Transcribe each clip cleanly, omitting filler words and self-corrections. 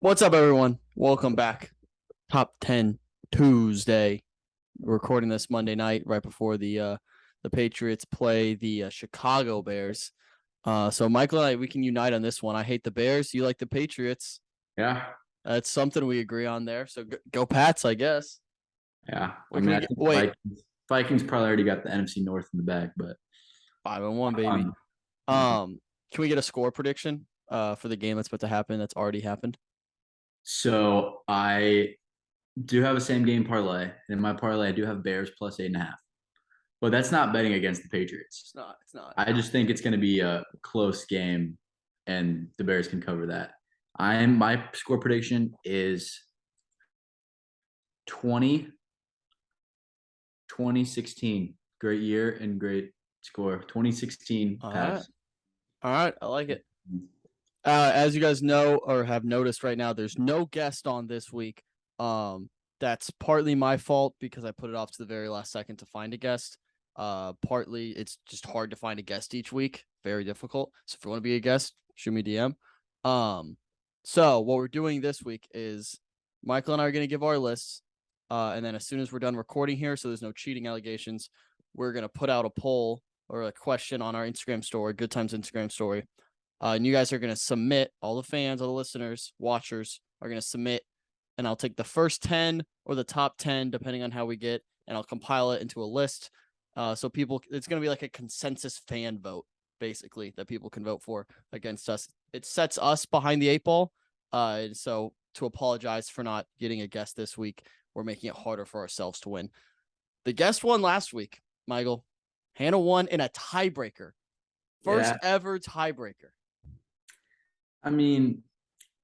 What's up, everyone? Welcome back. Top 10 Tuesday. We're recording this Monday night right before the Patriots play the Chicago Bears. So Michael and I, we can unite on this one. I hate the Bears. You like the Patriots. Yeah, That's something we agree on there. So go Pats, I guess. yeah. I What can mean, we I get? think Wait, Vikings probably already got the NFC North in the bag, but 5-1, baby. um, Can we get a score prediction for the game that's about to happen? That's already happened. so I do have a same game parlay. In my parlay, I do have Bears plus 8.5, but that's not betting against the Patriots. It's not. It's not. I just think it's going to be a close game, and the Bears can cover that. My score prediction is 2016. Great year and great score. 2016 All right. Pats. All right. I like it. As you guys know or have noticed right now, there's no guest on this week. That's partly my fault because I put it off to the very last second to find a guest. Partly it's just hard to find a guest each week. Very difficult. So if you want to be a guest, shoot me a DM. So what we're doing this week is Michael and I are going to give our lists. And then as soon as we're done recording here, so there's no cheating allegations, we're going to put out a poll or a question on our Instagram story, Good Times Instagram story. And you guys are going to submit, all the fans, all the listeners, watchers are going to submit, and I'll take the first 10 or the top 10, depending on how we get, and I'll compile it into a list. So people, it's going to be like a consensus fan vote, basically, that people can vote for against us. It sets us behind the 8 ball. So to apologize for not getting a guest this week, we're making it harder for ourselves to win. The guest won last week, Michael. Hannah won in a tiebreaker. First ever tiebreaker. I mean,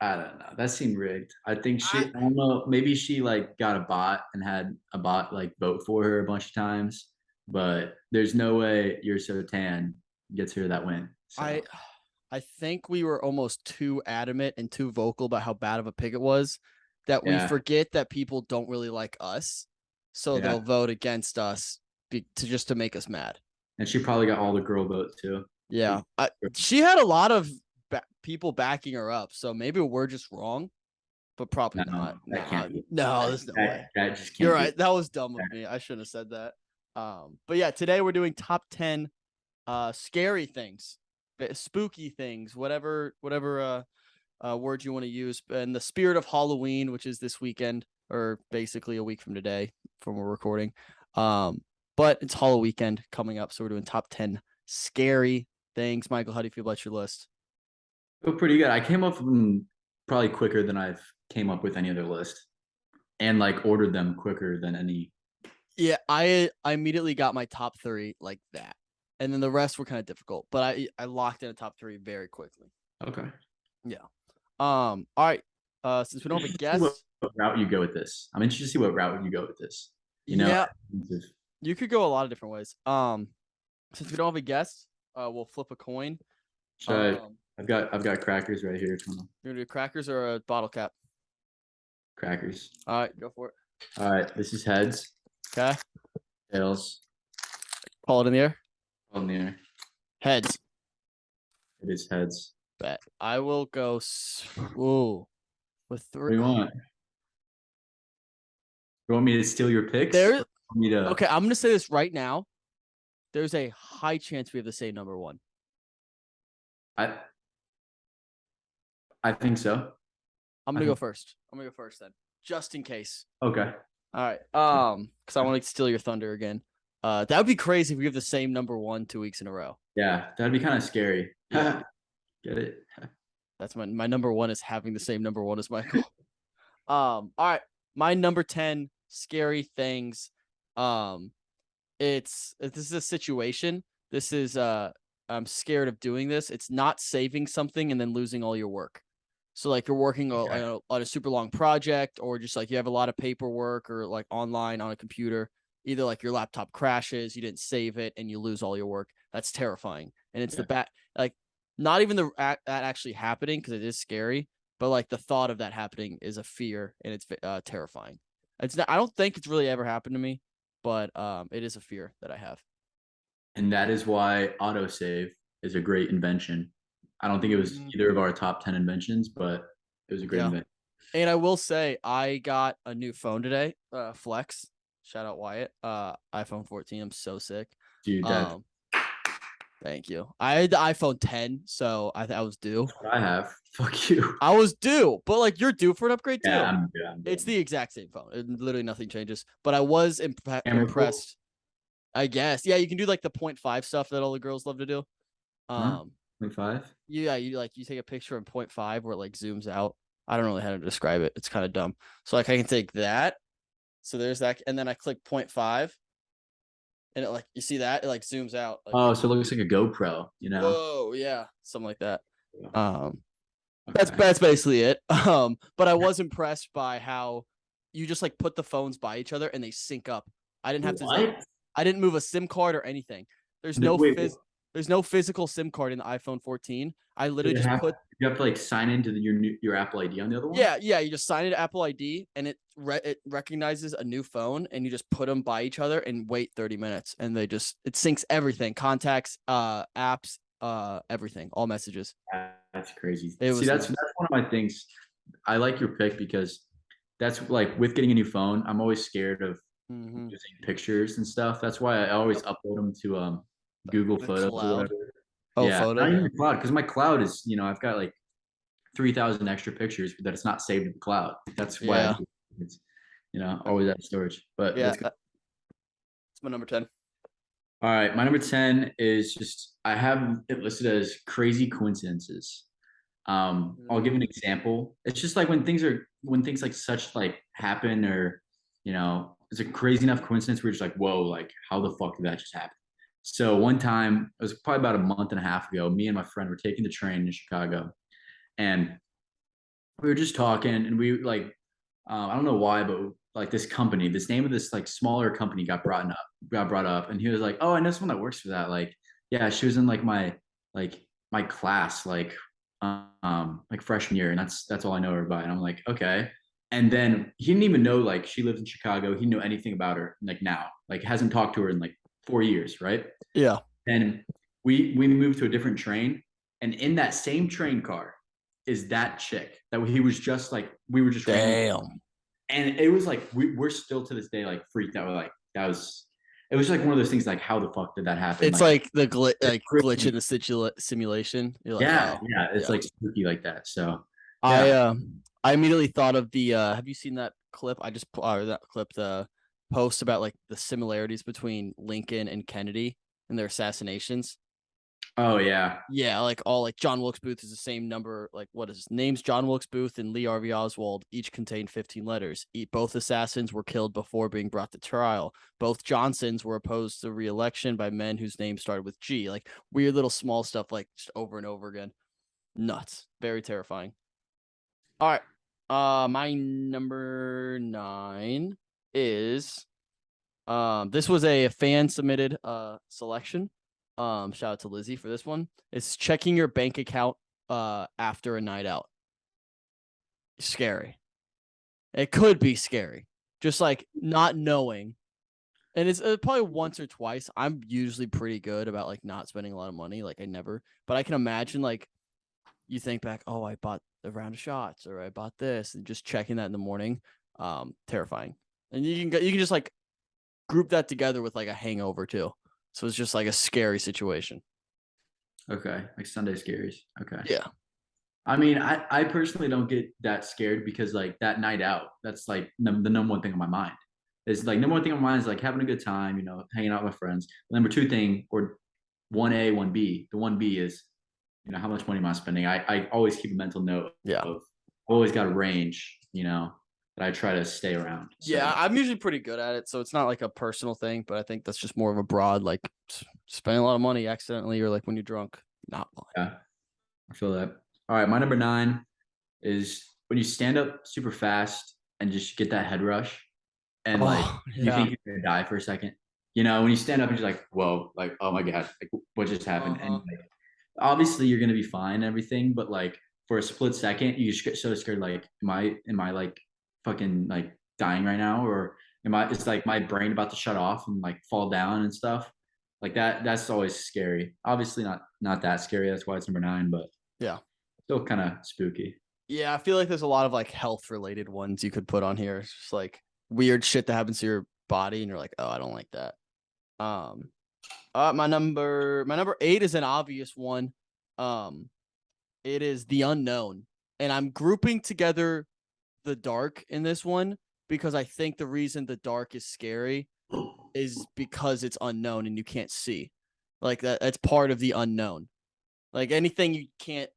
I don't know. That seemed rigged. I think I don't know. Maybe she like got a bot and had a bot like vote for her a bunch of times, but there's no way You're So Tan gets her that win. So I think we were almost too adamant and too vocal about how bad of a pick it was that we forget that people don't really like us. So they'll vote against us to make us mad. And she probably got all the girl votes too. Yeah. She had a lot of people backing her up. So maybe we're just wrong, but probably not. That can't be. No, there's no way. That just can't You're right. That was dumb of me. I shouldn't have said that. But yeah, today we're doing top 10 scary things, spooky things, whatever word you want to use. In the spirit of Halloween, which is this weekend, or basically a week from today from we're recording. But it's Halloween weekend coming up, so we're doing top 10 scary things. Michael, how do you feel about your list? I feel pretty good. I came up with them probably quicker than I've came up with any other list, and like ordered them quicker than any. Yeah, I immediately got my top 3 like that, and then the rest were kind of difficult. But I locked in a top 3 very quickly. Okay. Yeah. All right. Since we don't have a guest, what route you go with this? I'm interested to see what route you go with this. Yeah, you could go a lot of different ways. Since we don't have a guest, we'll flip a coin. I've got crackers right here. You're gonna do crackers or a bottle cap? Crackers. All right, go for it. All right, this is heads. Okay. Tails. Call it in the air. On the air. Heads. It is heads. Bet. I will go. Ooh, with 3. What do you want? You want me to steal your picks? Okay, I'm gonna say this right now. There's a high chance we have the same number 1. I think so. I'm gonna go first. Then, just in case. Okay. All right. Because I want to steal your thunder again. That would be crazy if we have the same number 1 2 weeks in a row. Yeah, that'd be kind of scary. Yeah. Get it? That's my number 1 is having the same number 1 as Michael. All right. My number 10 scary things. This is a situation. This is I'm scared of doing this. It's not saving something and then losing all your work. So like you're working on a super long project, or just like you have a lot of paperwork, or like online on a computer, either like your laptop crashes, you didn't save it, and you lose all your work. That's terrifying. And it's like not even that actually happening, because it is scary, but like the thought of that happening is a fear, and it's terrifying. It's not, I don't think it's really ever happened to me, but it is a fear that I have. And that is why autosave is a great invention. I don't think it was either of our top 10 inventions, but it was a great invention. And I will say I got a new phone today, Flex. Shout out Wyatt. iPhone 14. I'm so sick. Dude, that Thank you. I had the iPhone 10, so I was due. that's what I have. Fuck you. I was due, but like you're due for an upgrade too. Yeah, I'm good. It's the exact same phone. Literally nothing changes. But I was Camera cool? impressed. I guess. Yeah, you can do like the 0.5 stuff that all the girls love to do. Huh? 0.5? Yeah, you take a picture in 0.5 where it like zooms out. I don't really know how to describe it. It's kind of dumb. So like I can take that. So there's that, and then I click 0.5, and it like you see that it like zooms out. Like, Oh, so it looks like a GoPro, you know? whoa, yeah, something like that. Okay. That's basically it. But I was impressed by how you just like put the phones by each other and they sync up. I didn't have to like, What? I didn't move a SIM card or anything. There's No, no wait, there's no physical SIM card in the iPhone 14. I literally you just have put you have to like sign into your Apple ID on the other one? yeah, you just sign it to Apple ID and it recognizes a new phone and you just put them by each other and wait 30 minutes and it syncs everything, contacts, apps, everything, all messages. That's crazy. It See, was that's nice. one of my things. I like your pick because that's like with getting a new phone, I'm always scared of Mm-hmm. using pictures and stuff. That's why I always upload them to Google The Photos or cloud. whatever. Oh, Yeah, not photo. even the cloud because my cloud is, I've got like 3,000 extra pictures that it's not saved in the cloud. That's why Yeah. it's always out of storage. But Yeah. that's good. That's my number 10. All right, my number 10 is just I have it listed as crazy coincidences. I'll give an example. It's just like when things like such like happen or it's a crazy enough coincidence where you're just like, whoa, like how the fuck did that just happen? So one time, it was probably about a month and a half ago, me and my friend were taking the train in Chicago and we were just talking and we like I don't know why, but like this name of this like smaller company got brought up, and he was like, "Oh, I know someone that works for that. Like, yeah, she was in like my class, like freshman year, and that's all I know her by." And I'm like, okay. And then he didn't even know like she lives in Chicago. He didn't know anything about her like now, like hasn't talked to her in like 4 years, right? Yeah. And we moved to a different train, and in that same train car is that chick that he was just like we were just Damn. and it was like we're still to this day like freaked out. We're like it was like one of those things like how the fuck did that happen? It's Like like the glitch in the simulation. You're like, yeah, oh, yeah, it's yeah. like spooky like that. So I yeah. I immediately thought of the have you seen that clip? I just that clip the post about like the similarities between Lincoln and Kennedy and their assassinations. Oh yeah. Yeah, like all like John Wilkes Booth is the same number. Like what is his name's John Wilkes Booth and Lee Harvey Oswald each contained 15 letters. Both assassins were killed before being brought to trial. Both Johnsons were opposed to re-election by men whose names started with G. Like weird little small stuff like just over and over again. Nuts. Very terrifying. All right. My number 9 is this was a fan submitted selection. Shout out to Lizzie for this one. It's checking your bank account after a night out. Scary. It could be scary. Just like not knowing. And it's probably once or twice. I'm usually pretty good about like not spending a lot of money. Like I never, but I can imagine like you think back, oh, I bought a round of shots or I bought this and just checking that in the morning. Terrifying. And you can just like group that together with like a hangover too. So it's just like a scary situation. Okay. Like Sunday scaries. Okay. Yeah. I mean, I personally don't get that scared because like that night out, that's like the number one thing on my mind. It's like number one thing on my mind is like having a good time, hanging out with friends. The number two thing, or 1A, 1B. The 1B is, how much money am I spending? I always keep a mental note Yeah. of always got a range, that I try to stay around. So. Yeah, I'm usually pretty good at it, so it's not like a personal thing, but I think that's just more of a broad like spending a lot of money accidentally or like when you're drunk. Not fun. Yeah, I feel that. All right, my number 9 is when you stand up super fast and just get that head rush, and like you think you're gonna die for a second. When you stand up and you're like, whoa, like oh my god, like what just happened? And like, obviously you're gonna be fine and everything, but like for a split second, you just get so scared. Like, am I like fucking like dying right now, or it's like my brain about to shut off and like fall down and stuff like that. That's always scary. Obviously not that scary. That's why it's number 9, but Yeah. still kind of spooky. Yeah, I feel like there's a lot of like health related ones you could put on here. It's just like weird shit that happens to your body, and you're like, oh, I don't like that. Um, my number 8 is an obvious one. Um, it is the unknown, and I'm grouping together the dark in this one because I think the reason the dark is scary is because it's unknown and you can't see. Like that's part of the unknown. Like anything you can't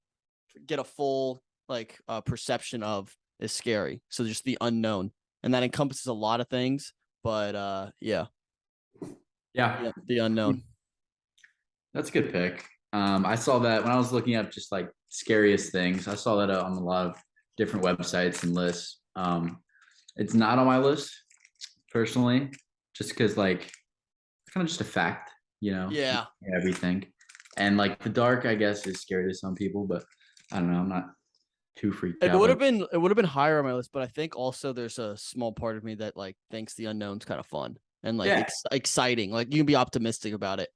get a full like perception of is scary. So just the unknown, and that encompasses a lot of things. But yeah, Yeah, the unknown. that's a good pick. I saw that when I was looking up just like scariest things. I saw that on a lot of different websites and lists. It's not on my list personally, just because like it's kind of just a fact, you know, Yeah, everything. And like the dark, I guess, is scary to some people, but I don't know. I'm not too freaked it out would by have been it would have been higher on my list, but I think also there's a small part of me that like thinks the unknown's kind of fun and like yeah, exciting. Like you can be optimistic about it.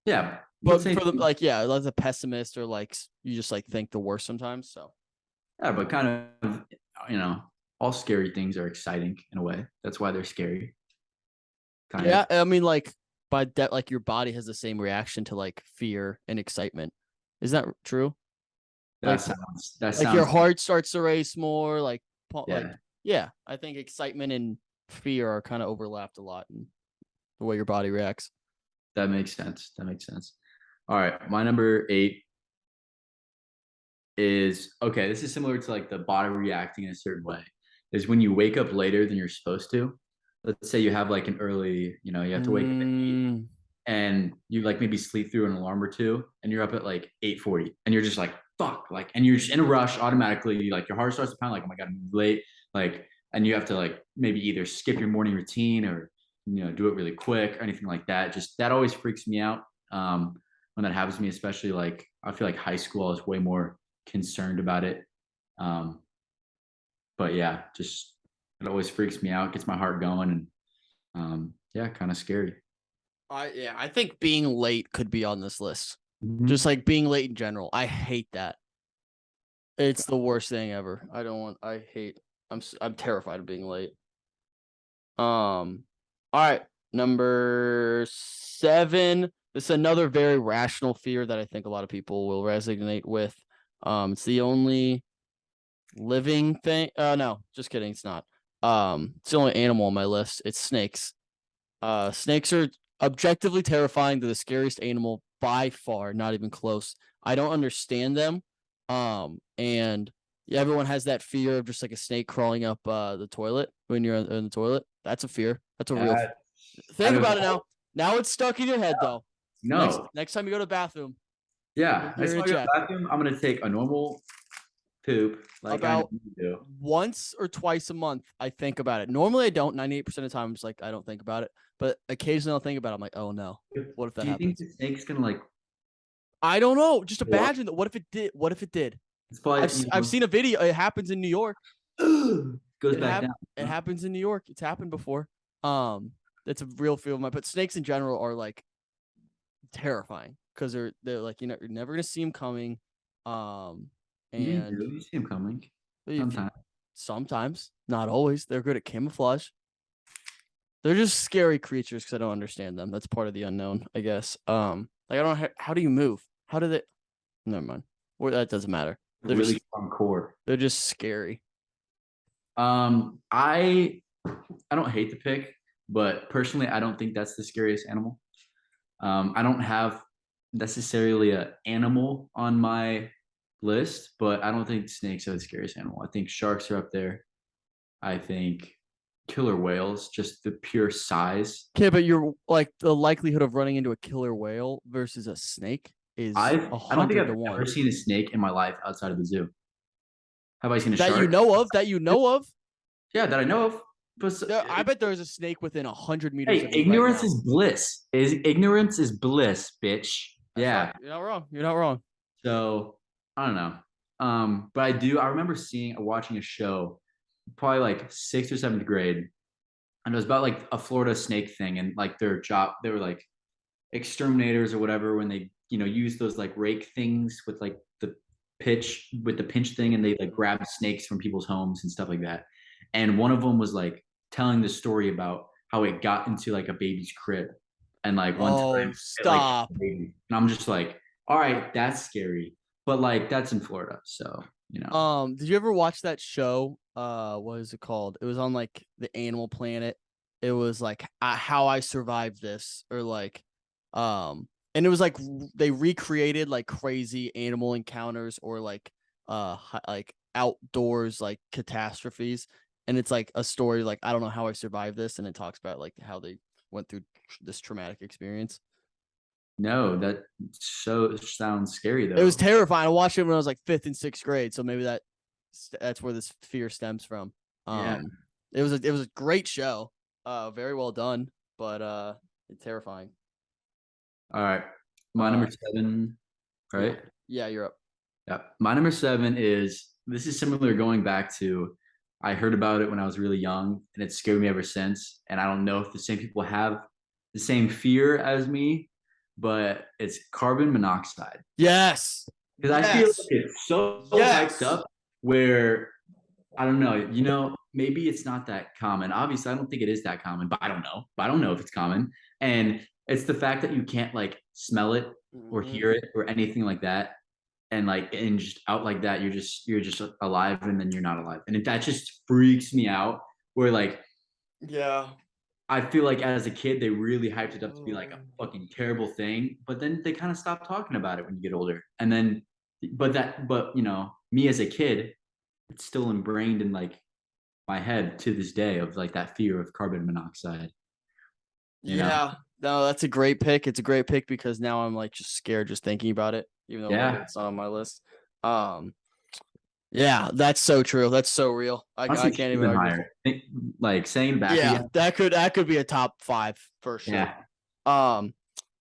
yeah. But But same, for the like, yeah, as a pessimist or like you just like think the worst sometimes. So yeah, but kind of, you know, all scary things are exciting in a way. That's why they're scary, kind yeah, of. I mean, like by that, like your body has the same reaction to like fear and excitement. Is that true? Like, That like your sounds, heart starts to race more. Like, yeah, yeah, I think excitement and fear are kind of overlapped a lot in the way your body reacts. that makes sense. That makes sense. All right, my number 8 is okay. This is similar to like the body reacting in a certain way. Is when you wake up later than you're supposed to. Let's say you have like an early, you know, you have to wake up at 8 Mm, and you like maybe sleep through an alarm or two and you're up at like 8:40 and you're just like fuck like and you're just in a rush automatically like your heart starts to pound like oh my god I'm late like and you have to like maybe either skip your morning routine or you know do it really quick or anything like that just that always freaks me out when that happens to me especially like I feel like high school I was way more concerned about it um but yeah just it always freaks me out gets my heart going and yeah kind of scary. I think being late could be on this list. Just Mhm. like being late in general. I hate that. It's the worst thing ever. I don't want. I hate. I'm terrified of being late. All right, number 7. This is another very rational fear that I think a lot of people will resonate with. It's the only living thing. No, just kidding. It's not. It's the only animal on my list. It's snakes. Snakes are objectively terrifying. They're the scariest animal by far, not even close. I don't understand them. And yeah, everyone has that fear of just like a snake crawling up the toilet when you're in the toilet. That's a fear. That's a real. Uh, out Think of about it now. Now it's stuck in your head though. Next no. next time you go to the bathroom, Yeah. you're Next gonna time I go to check the bathroom, I'm gonna take a normal poop like I about normally do. once or twice a month. I think about it. Normally I don't. 98% of the time, I'm just like I don't think about it. But occasionally I'll think about it. I'm like, oh no, what if that Do you think happens? the snake's gonna like I don't know. Just what? imagine that. What if it did? What if it did? It's I've probably you I've seen a video. It happens in New York. know goes It back hap- down. It Huh? happens in New York. It's happened before. That's a real feel of mine. But snakes in general are like terrifying because they're like you're never gonna see them coming. Um, You and do. You see him coming if you sometimes. sometimes, not always, they're good at camouflage. They're just scary creatures because I don't understand them. That's part of the unknown, I guess. Like I don't know how do you move? How do they? Never mind. Or that doesn't matter. They're Really just strong core. they're just scary. I don't hate the pick, but personally, I don't think that's the scariest animal. I don't have necessarily an animal on my list, but I don't think snakes are the scariest animal. I think sharks are up there. I think killer whales, just the pure size. Okay, but you're like the likelihood of running into a killer whale versus a snake is a I don't think hundred I've to ever one. seen a snake in my life outside of the zoo. Have I seen a That you shark? know of. That you know of. Yeah, that I know of. But I bet there's a snake within 100 meters hey, of you right ignorance now. is bliss. Is ignorance is bliss, bitch. That's right. Yeah. You're not wrong. You're not wrong. So I don't know. But I do. I remember watching a show, probably like sixth or seventh grade, and it was about like a Florida snake thing, and like their job. They were like exterminators or whatever when they use those like rake things with like the pitch with the pinch thing, and they like grab snakes from people's homes and stuff like that. And one of them was like telling the story about how it got into like a baby's crib, and like one Oh, time it like killed stop. the baby. And I'm just like, all right, that's scary, but like that's in Florida, so you know. Did you ever watch that show? What is it called? It was on like the Animal Planet. It was like How I Survived This, or like, and it was like they recreated like crazy animal encounters or like outdoors like catastrophes, and it's like a story like I don't know how I survived this, and it talks about like how they went through this traumatic experience. No, that so sounds scary It was though. terrifying. I watched it when I was like fifth and sixth grade, so maybe that's where this fear stems from. Yeah. It was a great show, very well done, but it's terrifying. All right. My Uh, number seven, yeah, right? yeah, you're up. Yeah. My number seven is this is similar going back to I heard about it when I was really young and it scared me ever since. And I don't know if the same people have the same fear as me, but it's carbon monoxide. Yes, Because I feel like yes, it's so hyped yes. up where I don't know, maybe it's not that common. Obviously, I don't think it is that common, but I don't know. But I don't know if it's common. And it's the fact that you can't like smell it or Mhm. hear it or anything like that. And like and just out like that, you're just alive and then you're not alive. And that just freaks me out. Where like Yeah. I feel like as a kid, they really hyped it up to be like a Oh. fucking terrible thing, but then they kind of stop talking about it when you get older. And then, but me as a kid, it's still ingrained in like my head to this day of like that fear of carbon monoxide. You know? Yeah, no, that's a great pick. It's a great pick because now I'm like just scared just thinking about it, even though maybe Yeah. it's not on my list. Um, yeah, that's so true. That's so real. I Honestly, can't should have even been argue. higher. Like saying it back Yeah, again. that could be a top five for sure. Yeah. Um,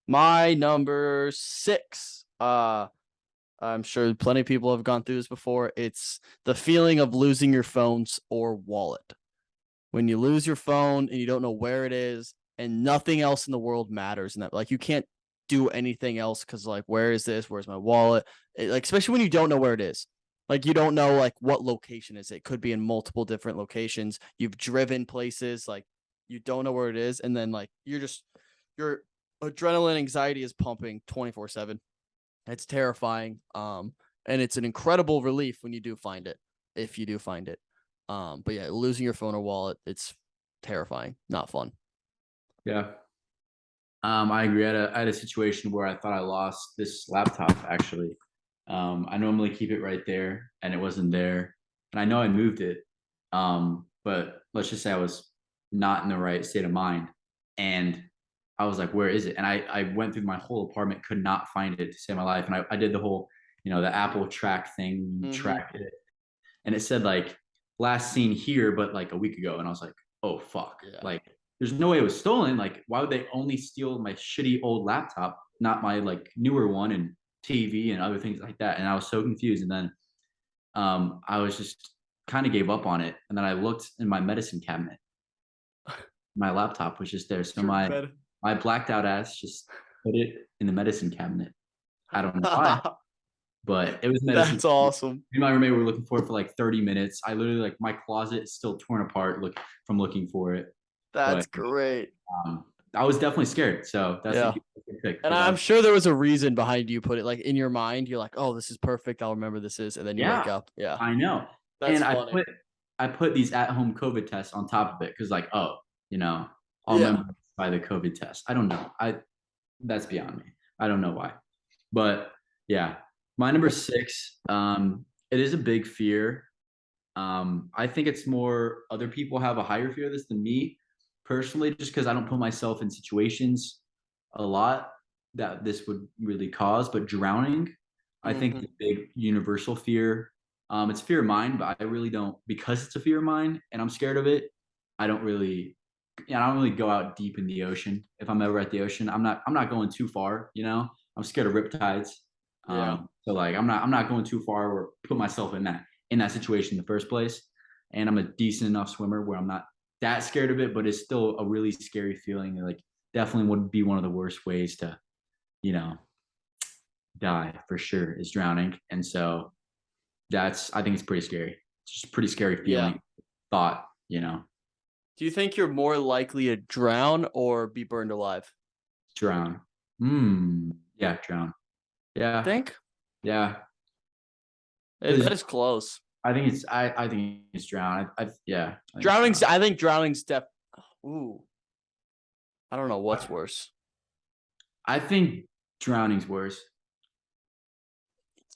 my number six. I'm sure plenty of people have gone through this before. It's the feeling of losing your phones or wallet. When you lose your phone and you don't know where it is, and nothing else in the world matters, and that like you can't do anything else because like where is this? Where's my wallet? Like especially when you don't know where it is. Like you don't know like what location is it. It could be in multiple different locations. You've driven places like you don't know where it is, and then like your adrenaline anxiety is pumping 24/7. It's terrifying. And it's an incredible relief when you do find it, if you do find it. But yeah, losing your phone or wallet, it's terrifying, not fun. Yeah. I agree. I had a situation where I thought I lost this laptop actually. I normally keep it right there and it wasn't there. And I know I moved it. But let's just say I was not in the right state of mind. And I was like, where is it? And I went through my whole apartment, could not find it to save my life. And I did the whole, the Apple track thing, Mm-hmm. track it. And it said like last seen here, but like a week ago. And I was like, oh fuck. Yeah. Like there's no way it was stolen. Like, why would they only steal my shitty old laptop, not my like newer one and TV and other things like that? And I was so confused. And then I was just kind of gave up on it. And then I looked in my medicine cabinet. My laptop was just there. So Your my bed. my blacked out ass just put it in the medicine cabinet. I don't know why, but it was medicine. That's awesome. Me and my roommate were looking for it for like 30 minutes. I literally like my closet is still torn apart from looking for it. That's But great. I was definitely scared. So that's a Yeah. good pick And because I I'm was sure there was a reason behind you put it like in your mind. You're like, oh, this is perfect. I'll remember this is. And then you wake yeah, up. Yeah. I know. That's And I funny. put I put these at home COVID tests on top of it because like, oh, you know, I'll Yeah. remember by the COVID test. I don't know. That's beyond me. I don't know why. But yeah. My number six, it is a big fear. I think it's more other people have a higher fear of this than me personally, just because I don't put myself in situations a lot that this would really cause. But drowning, I think Mm-hmm. is a big universal fear. It's fear of mine, but I really don't because it's a fear of mine and I'm scared of it. I don't really, I don't really go out deep in the ocean. If I'm ever at the ocean, I'm not going too far. I'm scared of riptides. Yeah. So like I'm not going too far or put myself in that situation in the first place. And I'm a decent enough swimmer where I'm not that scared of it, but it's still a really scary feeling. Like definitely would be one of the worst ways to, you know, die for sure is drowning. And so I think it's pretty scary. It's just a pretty scary feeling, Yeah. thought, you know, Do you think you're more likely to drown or be burned alive? drown. Yeah, drown. Yeah, Think yeah. that Because is close. I think it's drown. Yeah, I think it's Drowning's. drown. I think drowning's def. Ooh, I don't know what's worse. I think drowning's worse.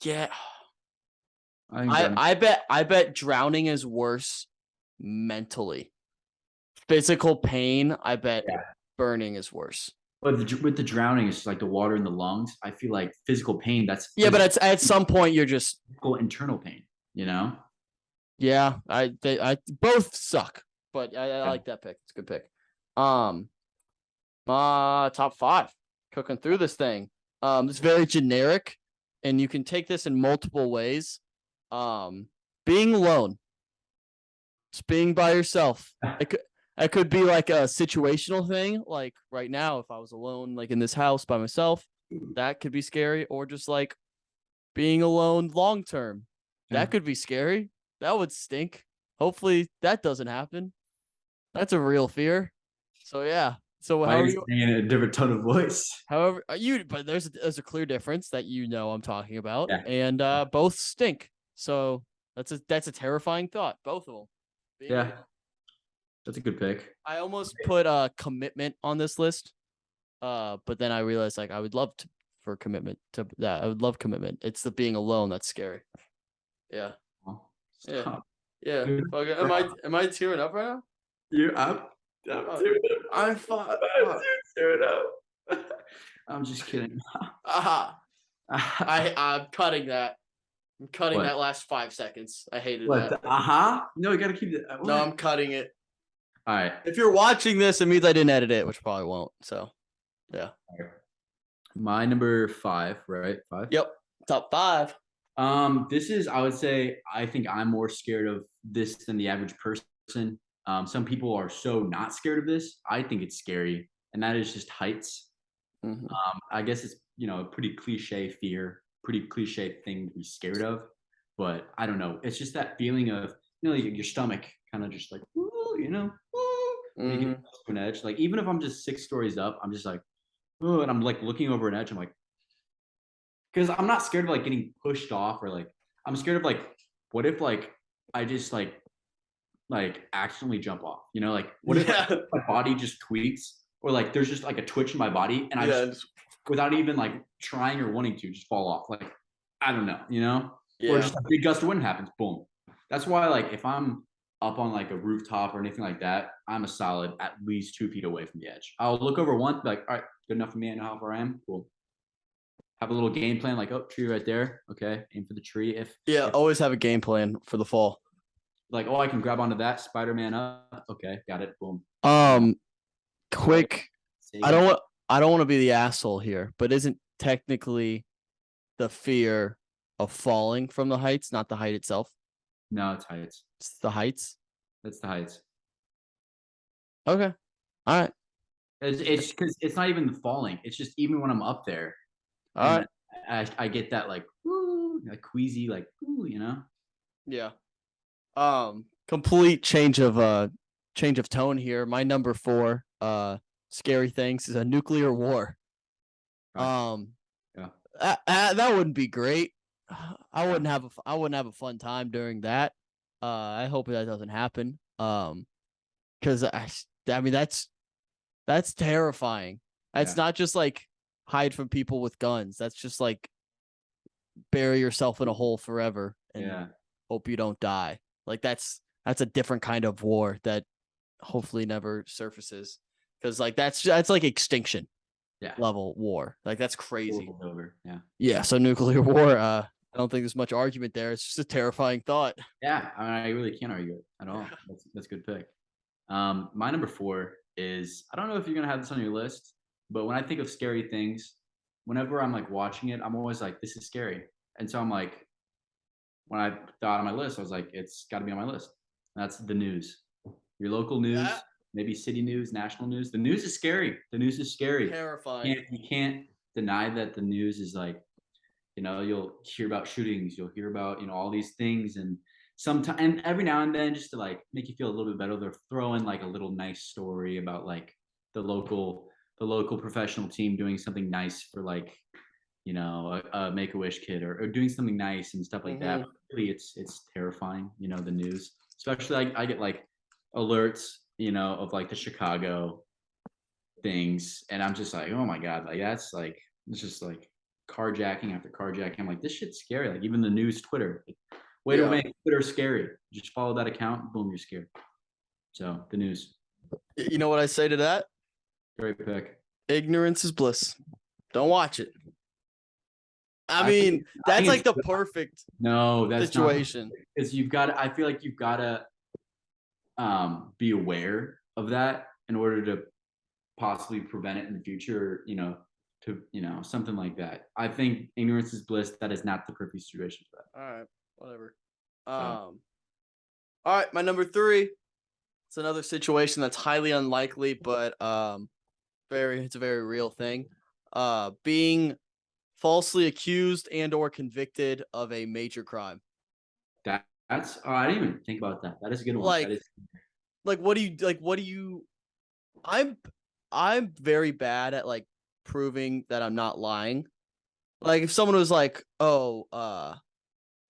Yeah, I think I drowning. I bet I bet drowning is worse mentally. Physical pain, I bet Yeah. burning is worse. But with the drowning, it's just like the water in the lungs. I feel like physical pain. That's Yeah, but at some point you're just physical internal pain. You know. yeah. I both suck, but I Yeah. like that pick. It's a good pick. Um, top five. Cooking through this thing. It's very generic, and you can take this in multiple ways. Being alone, just being by yourself. It could be like a situational thing, like right now, if I was alone, like in this house by myself, that could be scary, or just like being alone long term. Yeah. That could be scary. That would stink. Hopefully that doesn't happen. That's a real fear. So yeah. So Why how are are you you? saying it in a different tone of voice? However, but there's a clear difference that I'm talking about, Yeah. and both stink. So that's a terrifying thought. Both of them. Yeah. That's a good pick. I almost put a commitment on this list, but then I realized like I would love to for commitment to that. I would love commitment. It's the being alone that's scary. Yeah. Well, Yeah. stop. Yeah. Dude, Okay. Am I tearing up right now? I'm Oh, tearing up. I'm fine. I'm tearing up. I'm just kidding. Aha. I'm cutting that. I'm cutting What? that last 5 seconds. I hated What? that. No, you gotta keep it. No, I'm cutting it. All right. If you're watching this, it means I didn't edit it, which probably won't. So yeah. My number 5, right? 5. Yep. Top five. This is, I would say, I think I'm more scared of this than the average person. Some people are so not scared of this. I think it's scary, and that is just heights. Mhm. I guess it's a pretty cliche fear, pretty cliche thing to be scared of, but I don't know. It's just that feeling of like your stomach kind of just like woo, when you get close to an edge. Like even if I'm just 6 stories up, I'm just like, oh, and I'm like looking over an edge. I'm like, because I'm not scared of like getting pushed off or like I'm scared of like what if like I just like accidentally jump off, like what if like, my body just tweaks or like there's just like a twitch in my body and I just without even like trying or wanting to just fall off, like I don't know, or just a big gust of wind happens, boom. That's why like if I'm up on like a rooftop or anything like that, I'm a solid at least 2 feet away from the edge. I'll look over once, be like, all right, good enough for me. I know how far I am. Cool. Have a little game plan, like, oh, tree right there. Okay, aim for the tree. If Always have a game plan for the fall. like, oh, I can grab onto that Spider-Man up. Okay, got it. Boom. Quick. I don't want to be the asshole here, but isn't technically the fear of falling from the heights not the height itself? No, it's heights. It's the heights. That's the heights. Okay. All right. It's because it's not even the falling. It's just even when I'm up there, All and I get that like woo, like queasy, like woo. Yeah. Complete change of tone here. My number 4, scary things is a nuclear war. Yeah. That wouldn't be great. I wouldn't have a fun time during that. I hope that doesn't happen. Because I mean that's terrifying. It's not just like hide from people with guns. That's just like bury yourself in a hole forever and hope you don't die. Like that's a different kind of war that hopefully never surfaces. Because like that's like extinction level war. Like that's crazy. Over. Yeah. So nuclear war. I don't think there's much argument there. It's just a terrifying thought. Yeah, I mean, I really can't argue it at all. That's a good pick. My number 4 is I don't know if you're gonna have this on your list, but when I think of scary things, whenever I'm like watching it, I'm always like, this is scary. And so I'm like, when I thought on my list, I was like, it's got to be on my list. And that's the news, your local news, maybe city news, national news. The news is scary. The news is scary. Terrifying. You can't deny that the news is like you'll hear about shootings, you'll hear about, all these things. And sometimes, and every now and then, just to like make you feel a little bit better, they'll throw in like a little nice story about like the local professional team doing something nice for like, a Make-A-Wish kid, or doing something nice and stuff like that. Mhm. But really, it's terrifying, the news. Especially like I get like alerts, of like the Chicago things, and I'm just like, oh my god, like that's like it's just like carjacking after carjacking. I'm like, this shit's scary. Like even the news, Twitter, like, way to Yeah. make Twitter scary. Just follow that account, boom, you're scared. So the news, You know what I say to that? great pick. Ignorance is bliss. Don't watch it. I I think mean, that's like it's the perfect no, that's not situation. because you've got. I feel like you've got to be aware of that in order to possibly prevent it in the future. To something like that. I think ignorance is bliss. That is not the perfect situation for that. All right, whatever. So All right, my number 3. It's another situation that's highly unlikely, but it's a very real thing. Being falsely accused and or convicted of a major crime. that's I didn't even think about that. That is a good one. That Like is what do you I'm I'm very bad at like proving that I'm not lying. Like if someone was like, "Oh,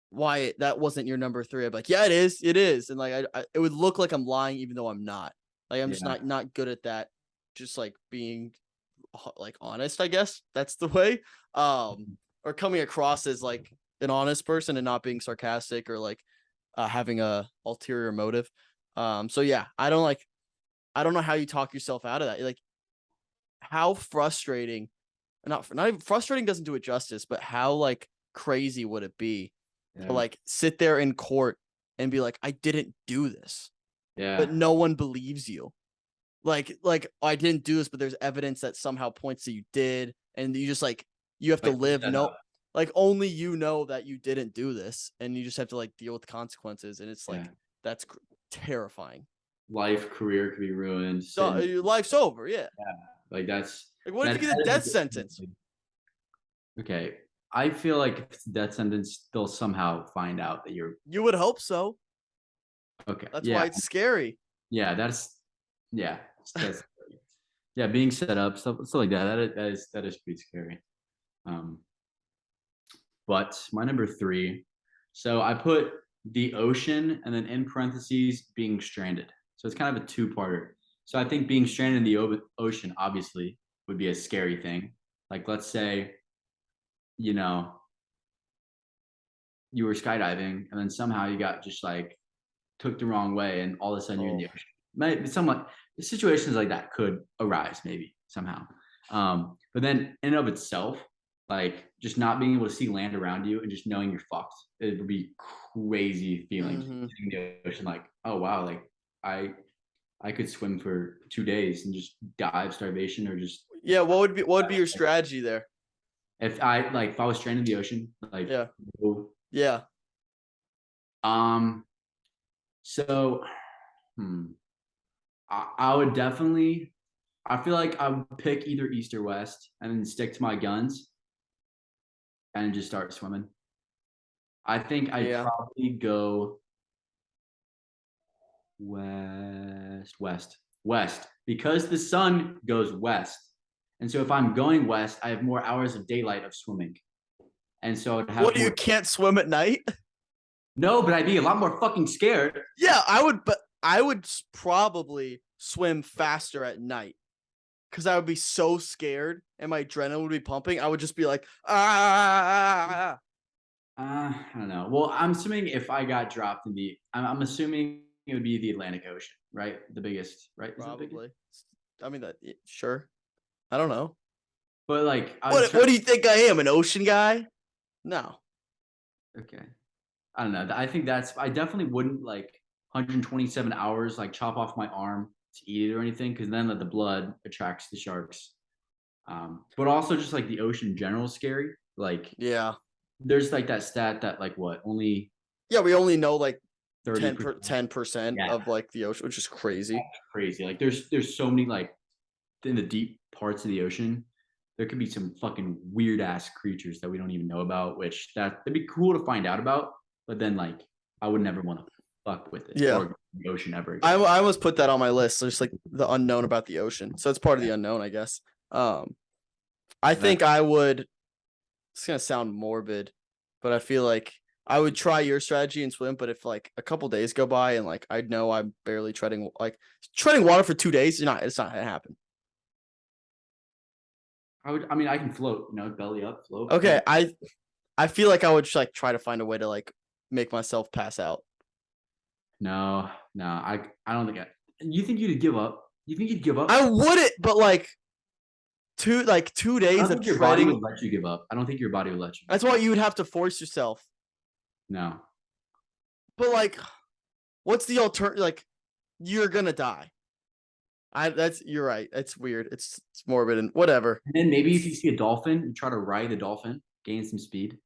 why that wasn't your number 3," I'd be like, "Yeah, it is," and like it would look like I'm lying even though I'm not. Like I'm just yeah, not good at that. Just like being like honest, I guess that's the way. Or coming across as like an honest person and not being sarcastic or like having a ulterior motive. So yeah, I don't know how you talk yourself out of that. Like how frustrating, not even frustrating doesn't do it justice, but how like crazy would it be to yeah, like sit there in court and be like, I didn't do this, but yeah. no one believes you. Like I didn't do this, but there's evidence that somehow points to you did, and you just like you have to Like live set up. no like only you know that you didn't do this, and you just have to like deal with the consequences, and it's Yeah, like that's terrifying. life, career could be ruined. So Sitting, your life's over, yeah. yeah, like Like what if that. you get a That is a death good sentence? one. Okay, I feel like if it's a death sentence, they'll somehow find out that you're You would hope so. okay. That's Yeah, why it's scary. yeah. Yeah, that's yeah. Being set up, stuff like that. That is pretty scary. Um, but my number 3. So I put the ocean and then in parentheses being stranded. So it's kind of a two-parter. So I think being stranded in the ocean obviously would be a scary thing. Like let's say, you know, you were skydiving and then somehow you got just like took the wrong way and all of a sudden you're in the Oh. ocean. Maybe somewhat situations like that could arise maybe somehow. But then in and of itself, like just not being able to see land around you and just knowing you're fucked, it would be crazy feeling just Mm-hmm. sitting in the ocean. Like, oh wow, like I I could swim for 2 days and just die of starvation or just Yeah, what would be your strategy there? if I was stranded in the ocean, like Yeah. Yeah. um so hmm, I would definitely. I feel like I would pick either east or west, and then stick to my guns and just start swimming. I think I'd Yeah. probably go west, because the sun goes west, and so if I'm going west, I have more hours of daylight of swimming, and so I'd What have you more. can't swim at night? No, but I'd be a lot more fucking scared. Yeah, I would, but I would probably swim faster at night because I would be so scared and my adrenaline would be pumping. I would just be like, ah. I don't know. Well, I'm assuming if I got dropped in I'm assuming it would be the Atlantic Ocean, right? The biggest, right? Is it the biggest? Probably. I mean that sure. I don't know. But like, What do you think I am? An ocean guy? No. okay. I don't know. I think I definitely wouldn't like 127 hours like chop off my arm to eat it or anything, because then the blood attracts the sharks. But also just like the ocean in general is scary. Like Yeah. there's like that stat that like what only Yeah, we only know like 30%. 10% Yeah, of like the ocean, which is crazy. crazy. Like there's so many like in the deep parts of the ocean. there could be some fucking weird ass creatures that we don't even know about, which that'd be cool to find out about. But then like I would never want to fuck with it Yeah. or go to the ocean ever I again. almost put that on my list. There's like the unknown about the ocean. So it's part of the unknown, I guess. I think I would, it's gonna sound morbid, but I feel like I would try your strategy and swim, but if like a couple days go by and like I know I'm barely treading water for 2 days, it's not gonna happen. I mean, I can float, belly up, float. Okay, I feel like I would just like try to find a way to like make myself pass out. No, I don't think you think you'd give up? You think you'd give up? I wouldn't, but like 2 I days don't of think your body treading. would let you give up. I don't think your body would let you. That's why you would have to force yourself. No. But like, what's the alternative? Like, you're gonna die. You're right. It's weird. It's morbid and whatever. And then maybe if you see a dolphin, you try to ride a dolphin, gain some speed,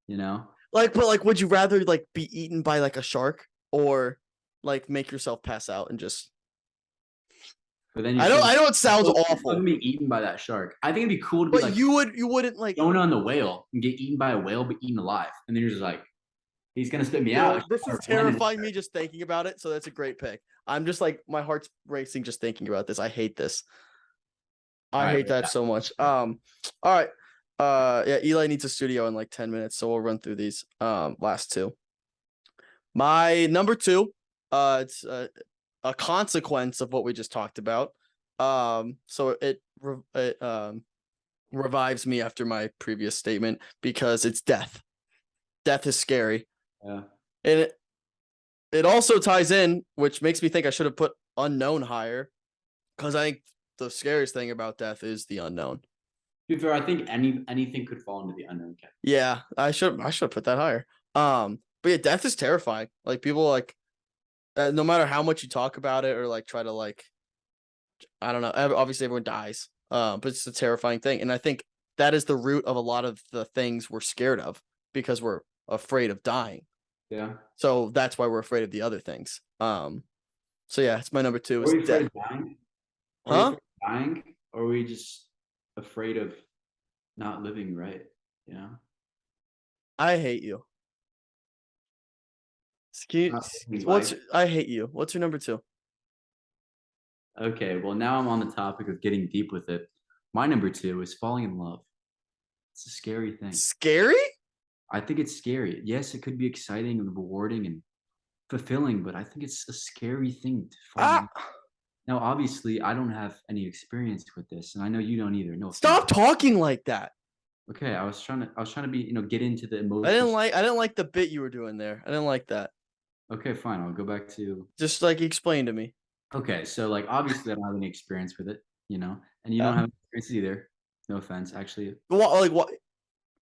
Like, but like, would you rather like be eaten by like a shark or like make yourself pass out and just? But then I know it sounds awful. Gonna be eaten by that shark. I think it'd be cool to be But like you wouldn't like Jonah on the whale and get eaten by a whale, but eaten alive. And then you're just like, he's gonna spit me out. This is terrifying me just thinking about it. So that's a great pick. I'm just like my heart's racing just thinking about this. I hate this. I hate that so much. All right. Yeah, Eli needs a studio in like 10 minutes, so we'll run through these last two. My number 2, it's a consequence of what we just talked about. So it revives me after my previous statement because it's death. Death is scary. Yeah. And it also ties in, which makes me think I should have put unknown higher, because I think the scariest thing about death is the unknown. To be fair, I think anything could fall into the unknown category. Yeah, I should have put that higher. But yeah, death is terrifying. Like people like, no matter how much you talk about it or like try to like, I don't know. Obviously, everyone dies. But it's a terrifying thing, and I think that is the root of a lot of the things we're scared of because we're afraid of dying. Yeah. So that's why we're afraid of the other things. So yeah, it's my number 2. Are we Is afraid death. of dying? Huh? Dying? Or are we just afraid of not living right? I hate you. I hate you. What's your number 2? Okay, well now I'm on the topic of getting deep with it. My number 2 is falling in love. It's a scary thing. Scary? I think it's scary. Yes, it could be exciting and rewarding and fulfilling, but I think it's a scary thing to fall in love. Now, obviously, I don't have any experience with this, and I know you don't either. No, stop talking like that. Okay, I was trying to be, get into the emotions. I didn't like the bit you were doing there. I didn't like that. Okay, fine. I'll go back to just like explain to me. Okay, so like obviously I don't have any experience with it, and you don't have experience either. No offense, actually. What like what?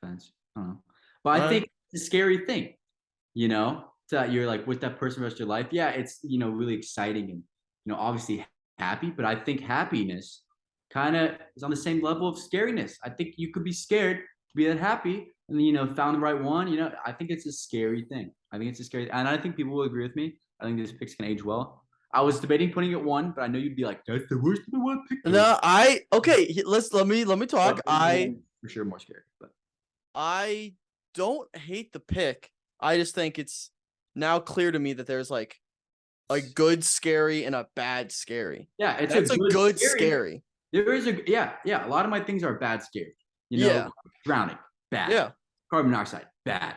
Offense. I don't know. But I think it's a scary thing, that you're like with that person the rest of your life. Yeah, it's really exciting and obviously happy, but I think happiness kind of is on the same level of scariness. I think you could be scared to be that happy and then found the right one. I think it's a scary thing. I think it's a scary, and I think people will agree with me. I think these picks can age well. I was debating putting it 1, but I know you'd be like, "That's the worst of the one pick." No, let me talk. For sure more scared, but I don't hate the pick. I just think it's now clear to me that there's like a good scary and a bad scary. Yeah, that's a good scary. There is a A lot of my things are bad scary. Drowning, bad. Yeah. Carbon monoxide, bad.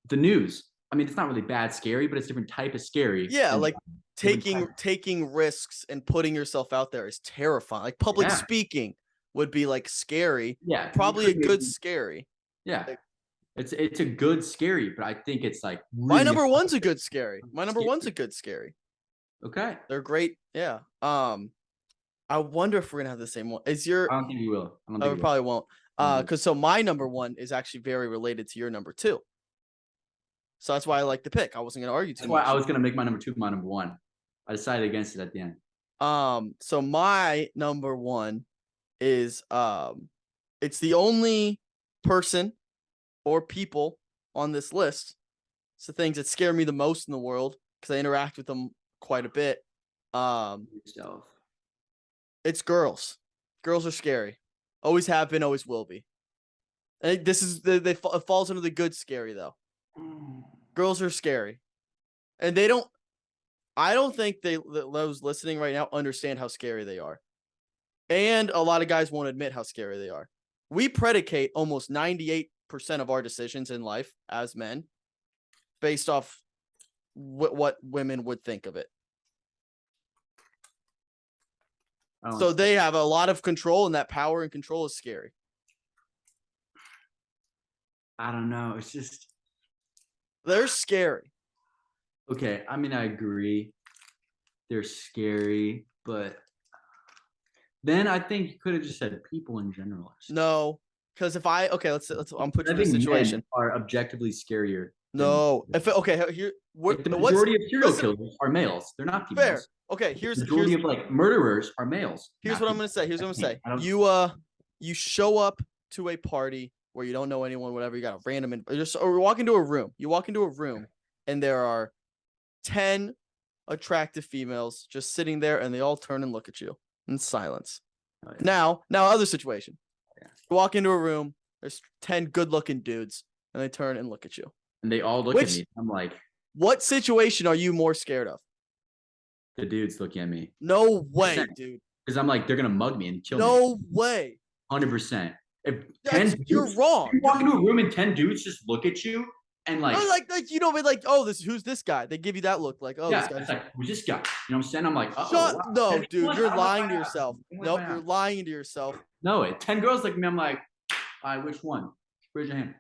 The news. I mean, it's not really bad scary, but it's a different type of scary. Yeah, like taking risks and putting yourself out there is terrifying. Like public speaking would be like scary. Yeah, probably a good scary. Yeah, like, it's a good scary, but I think it's like really my number 1's a good scary. My number 1's a good scary. Okay, they're great. Yeah. I wonder if we're gonna have the same one. Is your? I don't think we will. I don't think we probably won't. Because so my number 1 is actually very related to your number 2. So that's why I like the pick. I wasn't gonna argue too much. That's why I was gonna make my number 2 my number 1. I decided against it at the end. So my number 1 is it's the only person or people on this list. It's the things that scare me the most in the world because I interact with them quite a bit. It's girls. Girls are scary. Always have been, always will be. And this is it falls under the good scary though. Girls are scary, and they don't. I don't think those listening right now understand how scary they are, and a lot of guys won't admit how scary they are. We predicate almost 98% of our decisions in life as men based off what women would think of it. So they have a lot of control, and that power and control is scary. I don't know. It's just they're scary. Okay, I mean, I agree. They're scary, but then I think you could have just said people in general. No, because if let's I'm put you in a situation. Men are objectively scarier. No, if here, the majority of serial killers are males. They're not females. Fair. Okay, the majority of like murderers are males. Here's what I'm gonna say. You show up to a party where you don't know anyone, whatever. You got a random, or you walk into a room. You walk into a room, and there are 10 attractive females just sitting there, and they all turn and look at you in silence. Oh, yeah. Now, other situation. Yeah. You walk into a room. There's 10 good-looking dudes, and they turn and look at you. And they all look at me. I'm like, what situation are you more scared of? The dudes looking at me. No way, dude. Because I'm like, they're gonna mug me and kill me. No way. 100%. If you're wrong. You walk into a room and 10 dudes just look at you and like, who's this guy? They give you that look, like, oh, yeah, this guy. It's like, who's this guy? You know what I'm saying? I'm like, no, dude, you're lying to yourself. Nope, you're lying to yourself. No, 10 girls look at me. I'm like, all right, which one? Raise your hand.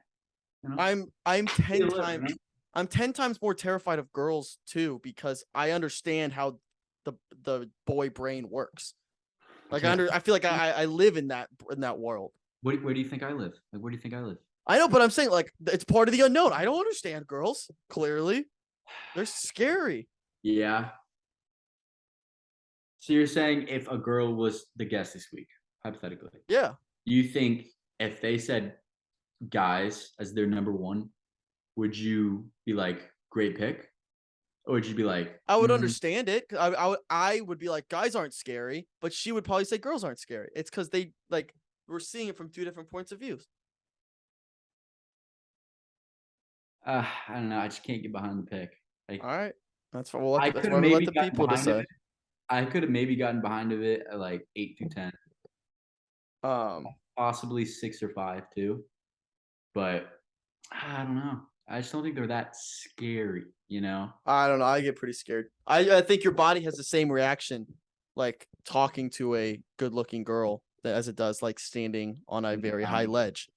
You know? I'm 10 times. I'm 10 times more terrified of girls too, because I understand how the boy brain works. Like I feel like I live in that world. Where do you think I live? Like, where do you think I live? I know, but I'm saying, like, it's part of the unknown. I don't understand girls. Clearly, they're scary. Yeah. So you're saying if a girl was the guest this week, hypothetically, yeah, you think if they said guys as their number one, would you be like, great pick? Or would you be like, I would understand it. I would be like, guys aren't scary, but she would probably say girls aren't scary. It's because we're seeing it from two different points of views. I don't know. I just can't get behind the pick. Like, all right, that's why we'll let the people decide. I could have maybe gotten behind of it at like 8 through 10. Possibly 6 or 5 too. But I don't know. I just don't think they're that scary, you know? I don't know. I get pretty scared. I think your body has the same reaction, like talking to a good-looking girl, as it does like standing on a very high ledge.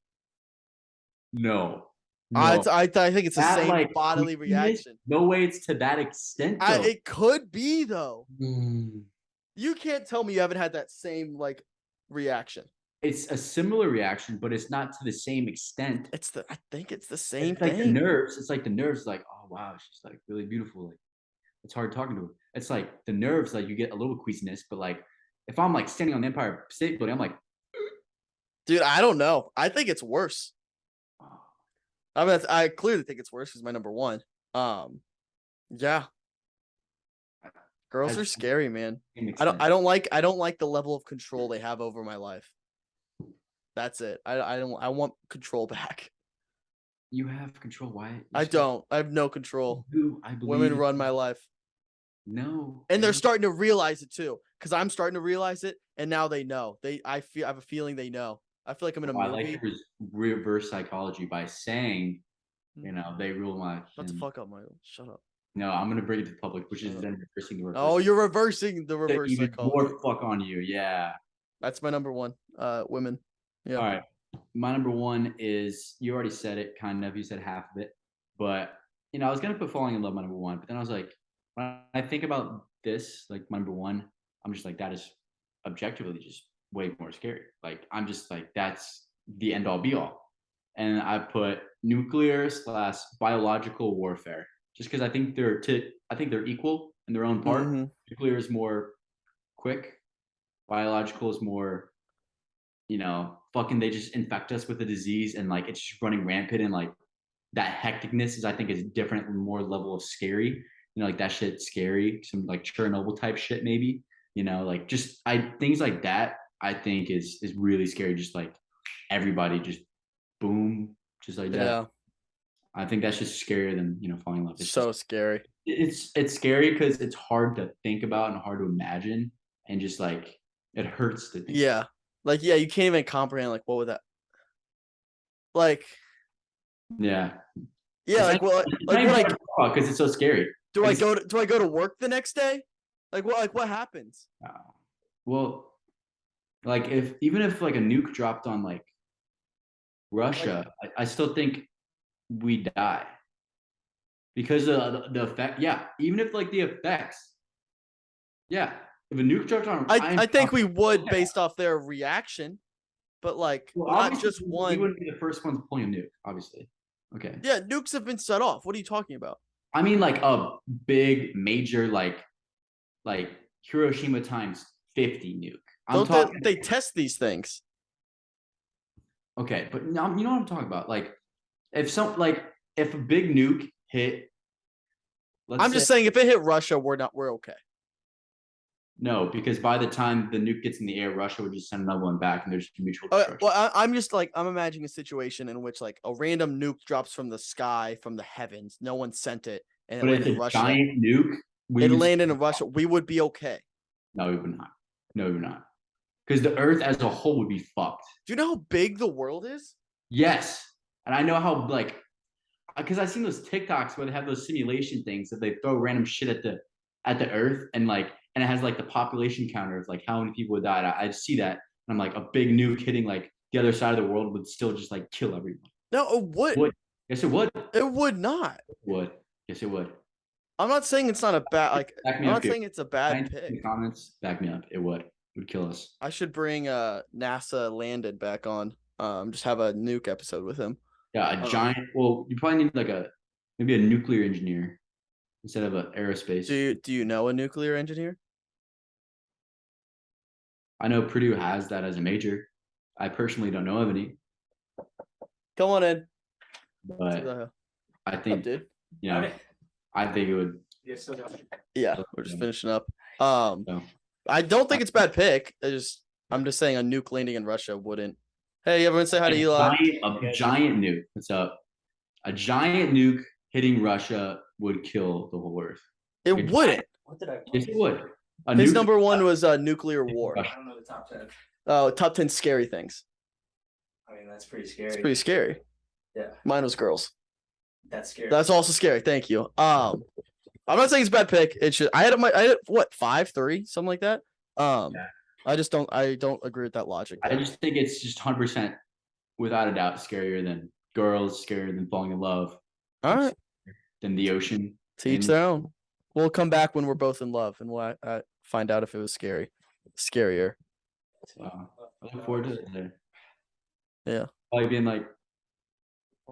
No. I think it's the same bodily reaction. No way it's to that extent, though. It could be, though. You can't tell me you haven't had that same reaction. It's a similar reaction, but it's not to the same extent. I think it's the same thing. Like the nerves. It's like the nerves, like, oh wow, she's like really beautiful. Like, it's hard talking to her. It's like the nerves, like you get a little queasiness, but like if I'm like standing on the Empire State Building, I'm like, dude, I don't know. I think it's worse. I mean, I clearly think it's worse because my number one. Yeah. Girls are scary, man. I don't like the level of control they have over my life. That's it. I want control back. You have control. Why? I don't. I have no control. I believe women run my life. No. And they're starting to realize it too, because I'm starting to realize it, and now they know. I have a feeling they know. I feel like I'm in a movie. I like reverse psychology by saying, you know, they rule my. Shut the fuck up, Michael. Shut up. No, I'm gonna bring it to the public, which is then reversing the reverse. Oh, you're reversing the reverse psychology. More fuck on you, yeah. That's my number one. Women. Yeah. All right. My number one is, you already said it, kind of. You said half of it, but you know, I was gonna put falling in love my number one, but then I was like, when I think about this, like my number one, I'm just like, that is objectively just way more scary. Like I'm just like, that's the end all be all. And I put nuclear / biological warfare, just because I think they're equal in their own part. Mm-hmm. Nuclear is more quick. Biological is more, you know, fucking they just infect us with a disease and like it's just running rampant, and like that hecticness is, I think, is different and more level of scary. You know, like that shit's scary. Some like Chernobyl type shit, maybe. You know, like just things like that. I think is really scary. Just like everybody just boom, just like that. Yeah. I think that's just scarier than falling in love. It's So just scary. it's scary because it's hard to think about and hard to imagine, and just like it hurts to think. Yeah. Like, yeah, you can't even comprehend like what would that like Yeah, yeah, it's like not, well it's like not even what hard to talk about because it's so scary. do I Like, go to work the next day? Like what happens? well, like if even if like a nuke dropped on like Russia, I still think we die because the effect. Yeah, even if like the effects. Yeah, if a nuke dropped on, I think we would based off their reaction, but like well, not obviously just we one. wouldn't be the first ones pulling a nuke. Obviously, okay. Yeah, nukes have been set off. What are you talking about? I mean, like a big major like Hiroshima times 50 nuke. I'm Don't talking. they test these things? Okay, but you know what I'm talking about. Like if a big nuke hit, let's I'm say just saying if it hit Russia, we're okay. no, because by the time the nuke gets in the air, Russia would just send another one back, and there's mutual destruction. Well, I'm just like I'm imagining a situation in which like a random nuke drops from the sky, from the heavens. No one sent it, and it But it's landed in a Russia. giant nuke. It landed in Russia. We would be okay. No, we would not. No, we would not. Because the Earth as a whole would be fucked. Do you know how big the world is? Yes, and I know how like because I've seen those TikToks where they have those simulation things that they throw random shit at the Earth and it has like the population counter of like how many people would die. I see that and I'm like a big nuke hitting like the other side of the world would still just like kill everyone. No, it would. Would yes it would. It would not. It would yes it would. I'm not saying it's not a bad like. Back me I'm up not here. saying it's a bad In the pick. comments, back me up. It would kill us. I should bring NASA landed back on. Just have a nuke episode with him. Yeah, a giant. Well, you probably need like maybe a nuclear engineer instead of an aerospace. Do you know a nuclear engineer? I know Purdue has that as a major. I personally don't know of any, Come on in. but I Up, think dude. I think it would. Yeah, we're just finishing up. So, I don't think it's a bad pick. I'm just saying a nuke landing in Russia wouldn't. Hey, everyone, say hi to Eli. a giant nuke. What's up? A giant nuke hitting Russia would kill the whole Earth. It wouldn't. What did I? Yes, it would. His nuke, number one was nuclear war. I don't know the top 10. Oh, top 10 scary things. I mean, that's pretty scary. It's pretty scary. Yeah, Mine was girls. that's scary. That's also scary. Thank you. I'm not saying it's a bad pick. It should. I had what 5-3 something like that. Yeah. I don't agree with that logic. I just think it's just 100% without a doubt scarier than girls, scarier than falling in love, All right. than the ocean. To each their own. We'll come back when we're both in love, and we'll find out if it was scarier. I look forward to it. Yeah. Probably being like,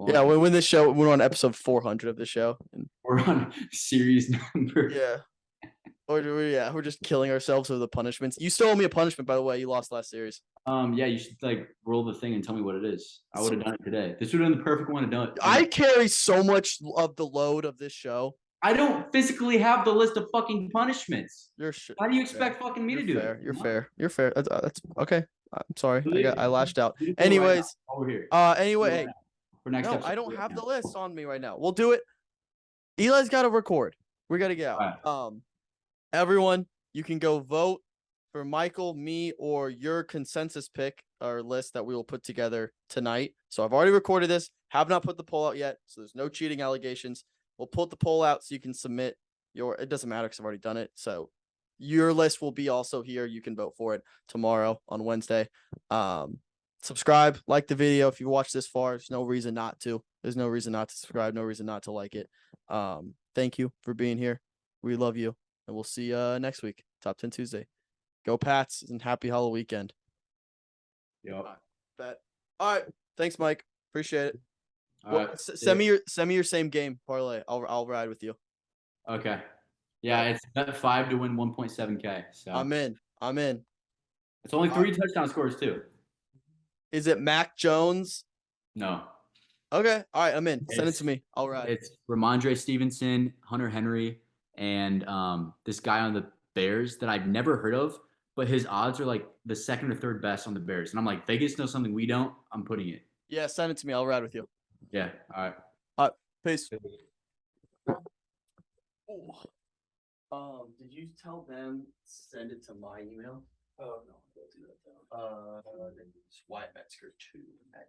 yeah, when this show, we're on episode 400 of the show. And we're on series number. yeah. We're just killing ourselves with the punishments. You still owe me a punishment, by the way. You lost last series. Yeah, you should like roll the thing and tell me what it is. I would have done it today. This would have been the perfect one to do it. I carry so much of the load of this show. I don't physically have the list of fucking punishments. You're sure. How do you expect fucking me to do fair. it? You're fair. You're fair. That's okay. I'm sorry. I lashed out. Right Anyways, over here. Anyway, For next no, episode, I don't have the list on me right now. We'll do it. Eli's got to record. We got to get out. Right. Everyone, you can go vote for Michael, me, or your consensus pick or list that we will put together tonight. So I've already recorded this. Have not put the poll out yet, so there's no cheating allegations. We'll put the poll out so you can submit your. It doesn't matter because I've already done it. So your list will be also here. You can vote for it tomorrow on Wednesday. Subscribe, like the video if you watch this far. There's no reason not to. There's no reason not to subscribe. No reason not to like it. Thank you for being here. We love you, and we'll see you next week. Top 10 Tuesday. Go Pats and happy Halloween weekend. Yep. Bet. All right. Thanks, Mike. Appreciate it. Well, send me your same game parlay. I'll ride with you. Okay. Yeah, it's bet 5 to win 1.7K. So I'm in. It's only 3 touchdown scores too. Is it Mac Jones? No. Okay. All right. I'm in. Send it to me. I'll ride. It's Ramondre Stevenson, Hunter Henry, and this guy on the Bears that I've never heard of, but his odds are like the second or third best on the Bears. And I'm like, Vegas knows something we don't. I'm putting it. Yeah, send it to me. I'll ride with you. Yeah. All right. Peace. Ooh. Did you tell them send it to my email? Oh no, don't do that though. It's Wyatt Metzger 2 at